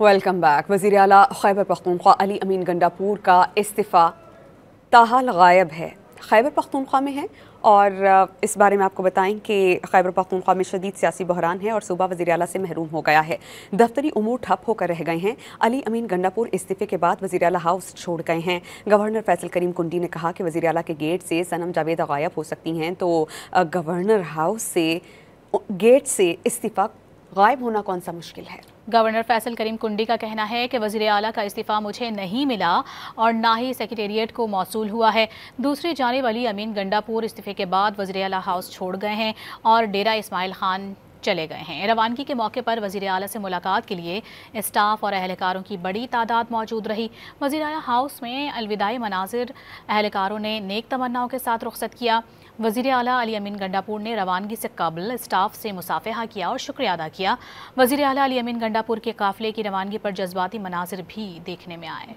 Welcome back. वज़ीर आला खैबर पख्तूनख्वा अली अमीन गंडापुर का इस्तीफ़ा ताहाल गायब है। खैबर पख्तूनख्वा में है और इस बारे में आपको बताएं कि खैबर पख्तूनख्वा में शदीद सियासी बहरान है और सूबा वज़ीर आला से महरूम हो गया है। दफ्तरी उमूर ठप होकर रह गए हैं। अली अमीन गंडापुर इस्तीफ़े के बाद वज़ीर आला हाउस छोड़ गए हैं। गवर्नर फैसल करीम कुंडी ने कहा कि वज़ीर आला के गेट से सनम जावेद गायब हो सकती हैं, तो गवर्नर हाउस से गेट से इस्तीफ़ा गायब होना कौन सा मुश्किल है। गवर्नर फैसल करीम कुंडी का कहना है कि वज़ीर आला का इस्तीफ़ा मुझे नहीं मिला और ना ही सेक्रेटेरिएट को मौसूल हुआ है। दूसरी जानिब अली अमीन गंडापुर इस्तीफ़े के बाद वज़ीर आला हाउस छोड़ गए हैं और डेरा इस्माइल खान चले गए हैं। रवानगी के मौके पर वज़ीर आला से मुलाकात के लिए स्टाफ और अहलकारों की बड़ी तादाद मौजूद रही। वज़ीर आला हाउस में अलविदाई मनाजिर अहलकारों ने नेक तमन्नाओं के साथ रुखसत किया। वज़ीर आला अली अमीन गंडापुर ने रवानगी से कबल स्टाफ से मुसाफहा किया और शुक्रिया अदा किया। वज़ीर आला अली अमीन गंडापुर के काफ़िले की रवानगी पर जज्बाती मनाजिर भी देखने में आए।